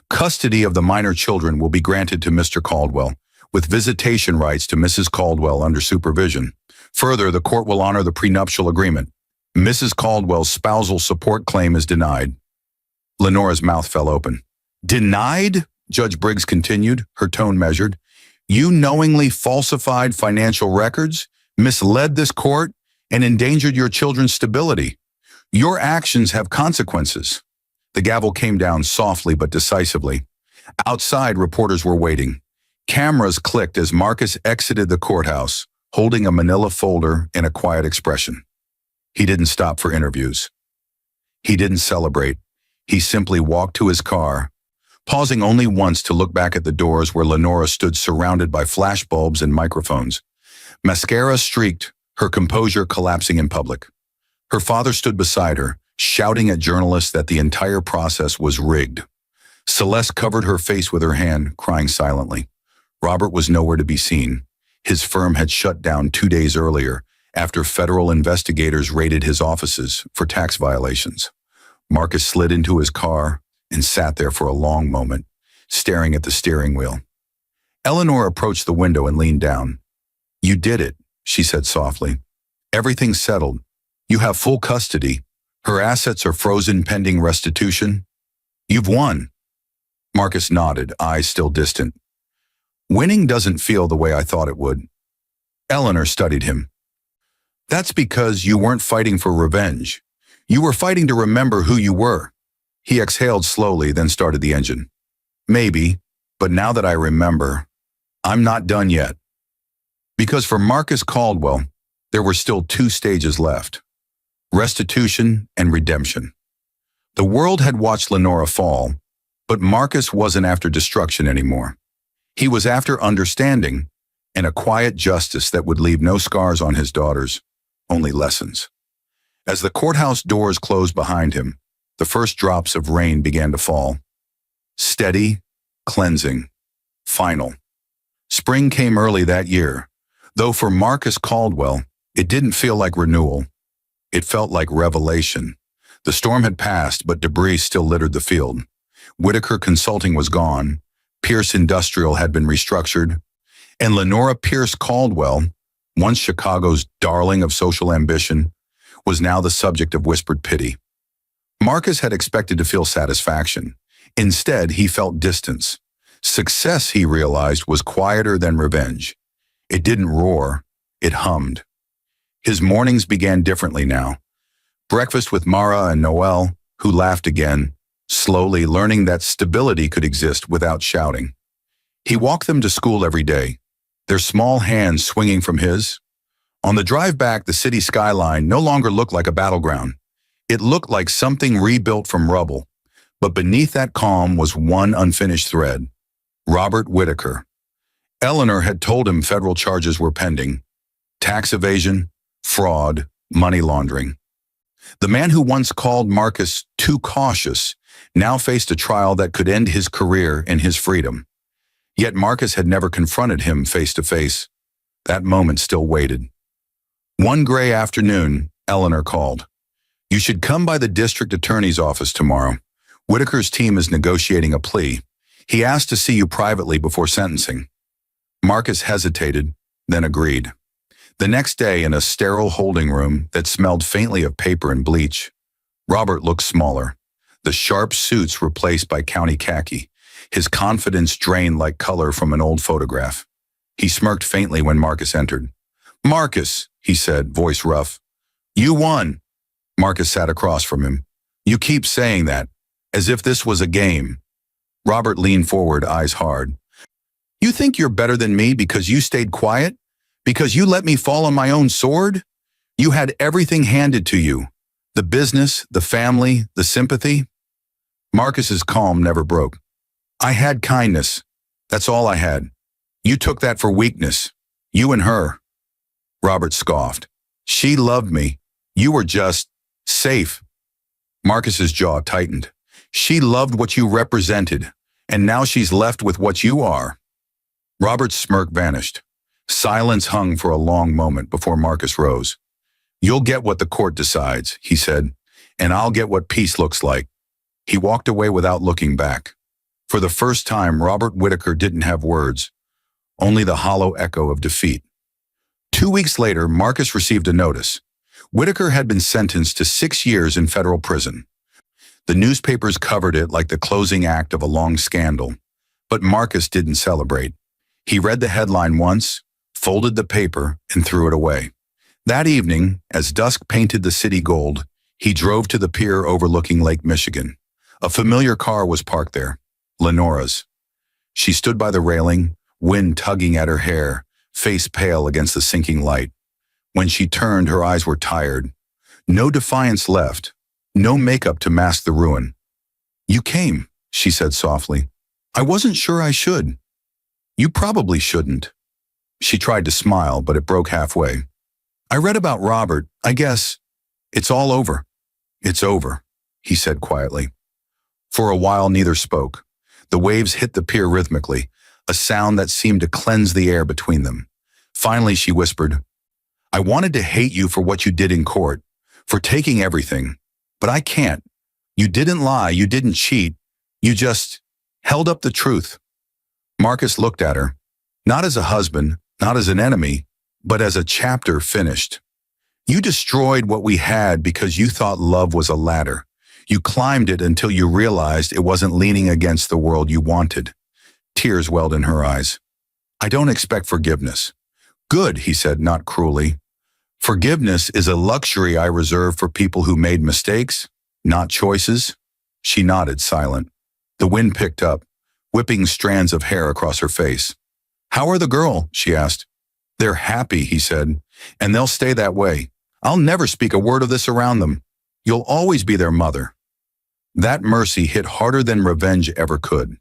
Custody of the minor children will be granted to Mr. Caldwell, with visitation rights to Mrs. Caldwell under supervision. Further, the court will honor the prenuptial agreement. Mrs. Caldwell's spousal support claim is denied. Lenora's mouth fell open. Denied? Judge Briggs continued, her tone measured. You knowingly falsified financial records, misled this court, and endangered your children's stability. Your actions have consequences. The gavel came down softly but decisively. Outside, reporters were waiting. Cameras clicked as Marcus exited the courthouse, holding a manila folder and a quiet expression. He didn't stop for interviews. He didn't celebrate. He simply walked to his car, pausing only once to look back at the doors where Lenora stood surrounded by flashbulbs and microphones. Mascara streaked, her composure collapsing in public. Her father stood beside her, shouting at journalists that the entire process was rigged. Celeste covered her face with her hand, crying silently. Robert was nowhere to be seen. His firm had shut down 2 days earlier after federal investigators raided his offices for tax violations. Marcus slid into his car and sat there for a long moment, staring at the steering wheel. Eleanor approached the window and leaned down. You did it, she said softly. Everything's settled. You have full custody. Her assets are frozen pending restitution. You've won. Marcus nodded, eyes still distant. Winning doesn't feel the way I thought it would. Eleanor studied him. That's because you weren't fighting for revenge. You were fighting to remember who you were. He exhaled slowly, then started the engine. Maybe, but now that I remember, I'm not done yet. Because for Marcus Caldwell, there were still 2 stages left. Restitution and redemption. The world had watched Lenora fall, but Marcus wasn't after destruction anymore. He was after understanding and a quiet justice that would leave no scars on his daughters, only lessons. As the courthouse doors closed behind him, the first drops of rain began to fall. Steady, cleansing, final. Spring came early that year, though for Marcus Caldwell, it didn't feel like renewal. It felt like revelation. The storm had passed, but debris still littered the field. Whitaker Consulting was gone, Pierce Industrial had been restructured, and Lenora Pierce Caldwell, once Chicago's darling of social ambition, was now the subject of whispered pity. Marcus had expected to feel satisfaction. Instead, he felt distance. Success, he realized, was quieter than revenge. It didn't roar, it hummed. His mornings began differently now. Breakfast with Mara and Noel, who laughed again, slowly learning that stability could exist without shouting. He walked them to school every day, their small hands swinging from his. On the drive back, the city skyline no longer looked like a battleground. It looked like something rebuilt from rubble, but beneath that calm was one unfinished thread. Robert Whitaker. Eleanor had told him federal charges were pending. Tax evasion, fraud, money laundering. The man who once called Marcus too cautious now faced a trial that could end his career and his freedom. Yet Marcus had never confronted him face to face. That moment still waited. One gray afternoon, Eleanor called. You should come by the district attorney's office tomorrow. Whitaker's team is negotiating a plea. He asked to see you privately before sentencing. Marcus hesitated, then agreed. The next day, in a sterile holding room that smelled faintly of paper and bleach, Robert looked smaller, the sharp suits replaced by county khaki, his confidence drained like color from an old photograph. He smirked faintly when Marcus entered. "Marcus," he said, voice rough. "You won." Marcus sat across from him. "You keep saying that, as if this was a game." Robert leaned forward, eyes hard. "You think you're better than me because you stayed quiet? Because you let me fall on my own sword? You had everything handed to you. The business, the family, the sympathy." Marcus's calm never broke. "I had kindness. That's all I had. You took that for weakness. You and her." Robert scoffed. "She loved me. You were just safe." Marcus's jaw tightened. "She loved what you represented, and now she's left with what you are." Robert's smirk vanished. Silence hung for a long moment before Marcus rose. "You'll get what the court decides," he said, "and I'll get what peace looks like." He walked away without looking back. For the first time, Robert Whitaker didn't have words, only the hollow echo of defeat. 2 weeks later, Marcus received a notice. Whitaker had been sentenced to 6 years in federal prison. The newspapers covered it like the closing act of a long scandal, but Marcus didn't celebrate. He read the headline once, folded the paper, and threw it away. That evening, as dusk painted the city gold, he drove to the pier overlooking Lake Michigan. A familiar car was parked there, Lenora's. She stood by the railing, wind tugging at her hair, face pale against the sinking light. When she turned, her eyes were tired. No defiance left, no makeup to mask the ruin. "You came," she said softly. "I wasn't sure I should." "You probably shouldn't." She tried to smile, but it broke halfway. "I read about Robert. I guess it's all over." "It's over," he said quietly. For a while, neither spoke. The waves hit the pier rhythmically, a sound that seemed to cleanse the air between them. Finally, she whispered, "I wanted to hate you for what you did in court, for taking everything, but I can't. You didn't lie, you didn't cheat, you just held up the truth." Marcus looked at her, not as a husband, not as an enemy, but as a chapter finished. "You destroyed what we had because you thought love was a ladder. You climbed it until you realized it wasn't leaning against the world you wanted." Tears welled in her eyes. "I don't expect forgiveness." "Good," he said, not cruelly. "Forgiveness is a luxury I reserve for people who made mistakes, not choices." She nodded, silent. The wind picked up, whipping strands of hair across her face. "How are the girl?" she asked. "They're happy," he said, "and they'll stay that way. I'll never speak a word of this around them. You'll always be their mother." That mercy hit harder than revenge ever could.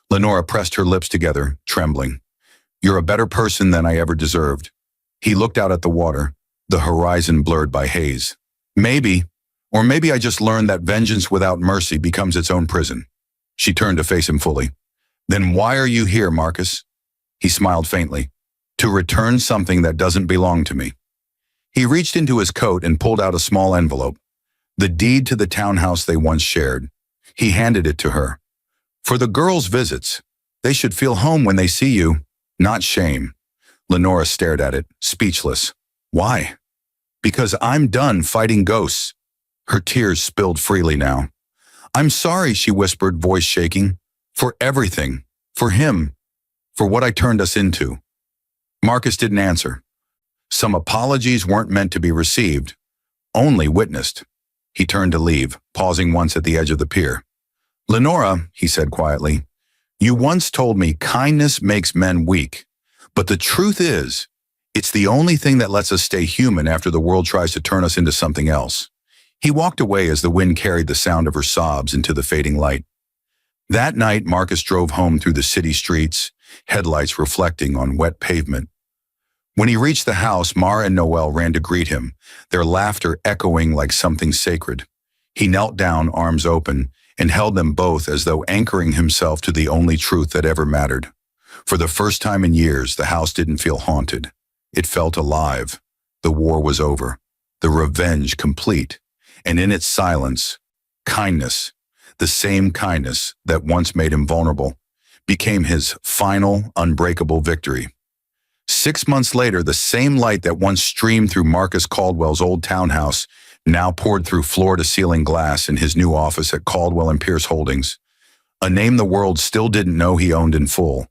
Lenora pressed her lips together, trembling. "You're a better person than I ever deserved." He looked out at the water, the horizon blurred by haze. "Maybe, or maybe I just learned that vengeance without mercy becomes its own prison." She turned to face him fully. "Then why are you here, Marcus?" He smiled faintly. "To return something that doesn't belong to me." He reached into his coat and pulled out a small envelope. The deed to the townhouse they once shared. He handed it to her. "For the girls' visits. They should feel home when they see you, not shame." Lenora stared at it, speechless. "Why?" "Because I'm done fighting ghosts." Her tears spilled freely now. "I'm sorry," she whispered, voice shaking. "For everything. For him. For what I turned us into." Marcus didn't answer. Some apologies weren't meant to be received, only witnessed. He turned to leave, pausing once at the edge of the pier. "Lenora," he said quietly, "you once told me kindness makes men weak, but the truth is, it's the only thing that lets us stay human after the world tries to turn us into something else." He walked away as the wind carried the sound of her sobs into the fading light. That night, Marcus drove home through the city streets, headlights reflecting on wet pavement. When he reached the house, Mara and Noel ran to greet him, their laughter echoing like something sacred. He knelt down, arms open, and held them both as though anchoring himself to the only truth that ever mattered. For the first time in years, the house didn't feel haunted. It felt alive. The war was over, the revenge complete, and in its silence, kindness. The same kindness that once made him vulnerable became his final, unbreakable victory. 6 months later, the same light that once streamed through Marcus Caldwell's old townhouse now poured through floor-to-ceiling glass in his new office at Caldwell and Pierce Holdings, a name the world still didn't know he owned in full.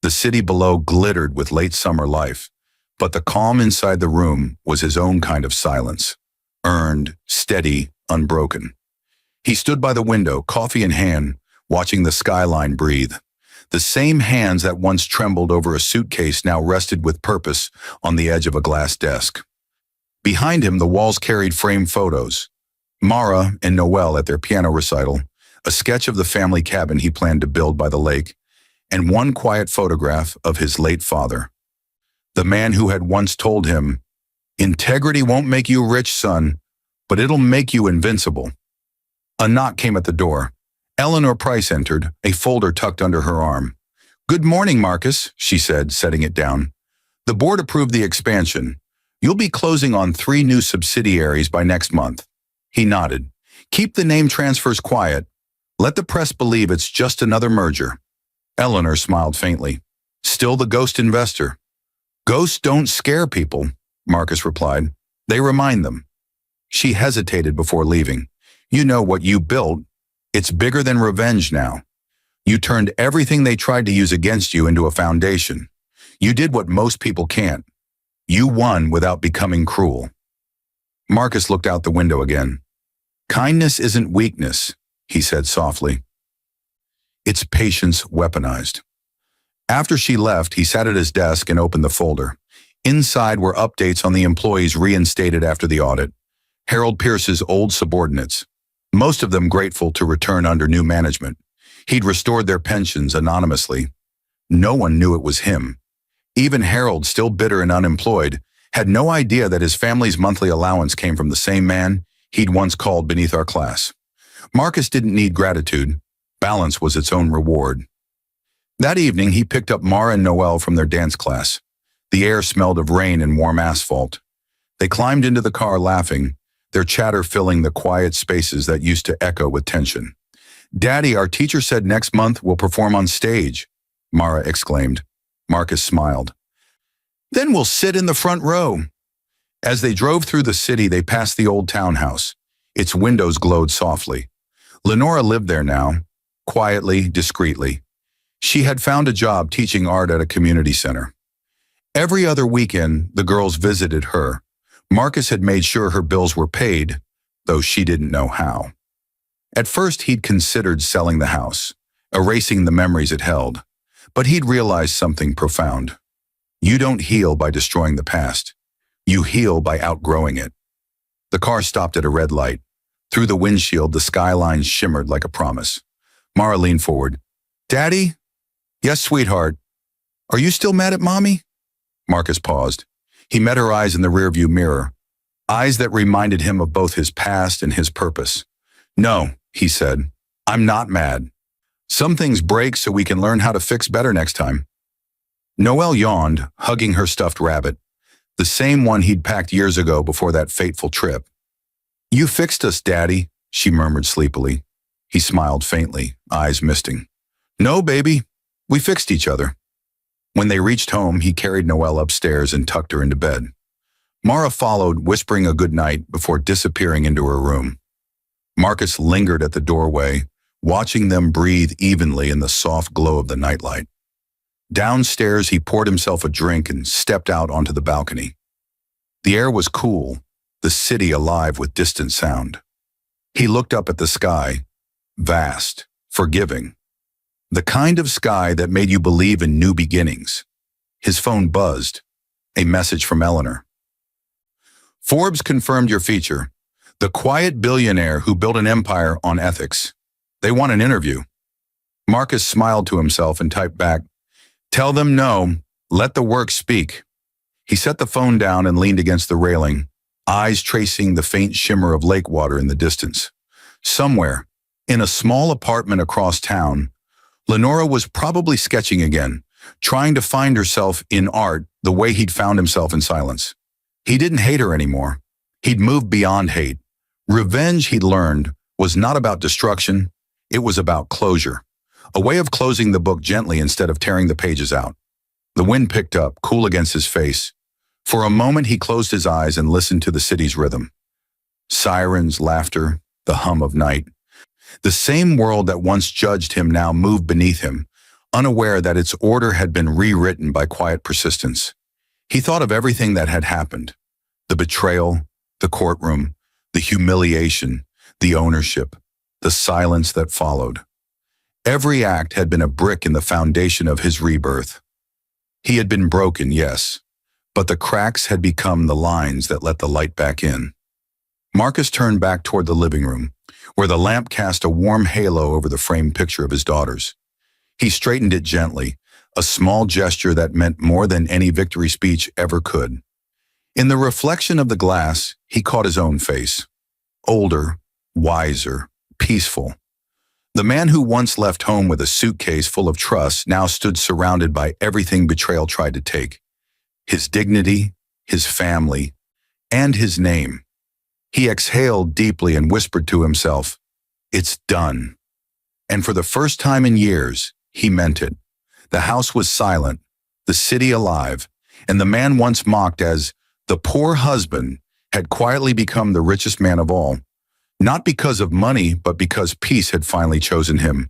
The city below glittered with late summer life, but the calm inside the room was his own kind of silence, earned, steady, unbroken. He stood by the window, coffee in hand, watching the skyline breathe. The same hands that once trembled over a suitcase now rested with purpose on the edge of a glass desk. Behind him, the walls carried framed photos. Mara and Noel at their piano recital, a sketch of the family cabin he planned to build by the lake, and one quiet photograph of his late father. The man who had once told him, "Integrity won't make you rich, son, but it'll make you invincible." A knock came at the door. Eleanor Price entered, a folder tucked under her arm. "Good morning, Marcus," she said, setting it down. "The board approved the expansion. You'll be closing on 3 new subsidiaries by next month." He nodded. "Keep the name transfers quiet. Let the press believe it's just another merger." Eleanor smiled faintly. "Still the ghost investor." "Ghosts don't scare people," Marcus replied. "They remind them." She hesitated before leaving. "You know what you built. It's bigger than revenge now. You turned everything they tried to use against you into a foundation. You did what most people can't. You won without becoming cruel." Marcus looked out the window again. "Kindness isn't weakness," he said softly. "It's patience weaponized." After she left, he sat at his desk and opened the folder. Inside were updates on the employees reinstated after the audit. Harold Pierce's old subordinates, most of them grateful to return under new management. He'd restored their pensions anonymously. No one knew it was him. Even Harold, still bitter and unemployed, had no idea that his family's monthly allowance came from the same man he'd once called beneath our class. Marcus didn't need gratitude. Balance was its own reward. That evening, he picked up Mara and Noel from their dance class. The air smelled of rain and warm asphalt. They climbed into the car laughing, their chatter filling the quiet spaces that used to echo with tension. "Daddy, our teacher said next month we'll perform on stage," Mara exclaimed. Marcus smiled. "Then we'll sit in the front row." As they drove through the city, they passed the old townhouse. Its windows glowed softly. Lenora lived there now, quietly, discreetly. She had found a job teaching art at a community center. Every other weekend, the girls visited her. Marcus had made sure her bills were paid, though she didn't know how. At first, he'd considered selling the house, erasing the memories it held. But he'd realized something profound. You don't heal by destroying the past. You heal by outgrowing it. The car stopped at a red light. Through the windshield, the skyline shimmered like a promise. Mara leaned forward. "Daddy?" "Yes, sweetheart." "Are you still mad at Mommy?" Marcus paused. He met her eyes in the rearview mirror, eyes that reminded him of both his past and his purpose. "No," he said, "I'm not mad. Some things break so we can learn how to fix better next time." Noelle yawned, hugging her stuffed rabbit, the same one he'd packed years ago before that fateful trip. "You fixed us, Daddy," she murmured sleepily. He smiled faintly, eyes misting. "No, baby, we fixed each other." When they reached home, he carried Noelle upstairs and tucked her into bed. Mara followed, whispering a good night before disappearing into her room. Marcus lingered at the doorway, watching them breathe evenly in the soft glow of the nightlight. Downstairs, he poured himself a drink and stepped out onto the balcony. The air was cool, the city alive with distant sound. He looked up at the sky, vast, forgiving. The kind of sky that made you believe in new beginnings. His phone buzzed, a message from Eleanor. "Forbes confirmed your feature. The quiet billionaire who built an empire on ethics. They want an interview." Marcus smiled to himself and typed back, "Tell them no, let the work speak." He set the phone down and leaned against the railing, eyes tracing the faint shimmer of lake water in the distance. Somewhere, in a small apartment across town, Lenora was probably sketching again, trying to find herself in art the way he'd found himself in silence. He didn't hate her anymore. He'd moved beyond hate. Revenge, he'd learned, was not about destruction. It was about closure, a way of closing the book gently instead of tearing the pages out. The wind picked up, cool against his face. For a moment he closed his eyes and listened to the city's rhythm. Sirens, laughter, the hum of night. The same world that once judged him now moved beneath him, unaware that its order had been rewritten by quiet persistence. He thought of everything that had happened. The betrayal, the courtroom, the humiliation, the ownership, the silence that followed. Every act had been a brick in the foundation of his rebirth. He had been broken, yes, but the cracks had become the lines that let the light back in. Marcus turned back toward the living room, where the lamp cast a warm halo over the framed picture of his daughters. He straightened it gently, a small gesture that meant more than any victory speech ever could. In the reflection of the glass, he caught his own face. Older, wiser, peaceful. The man who once left home with a suitcase full of trust now stood surrounded by everything betrayal tried to take. His dignity, his family, and his name. He exhaled deeply and whispered to himself, "It's done." And for the first time in years, he meant it. The house was silent, the city alive, and the man once mocked as the poor husband had quietly become the richest man of all. Not because of money, but because peace had finally chosen him.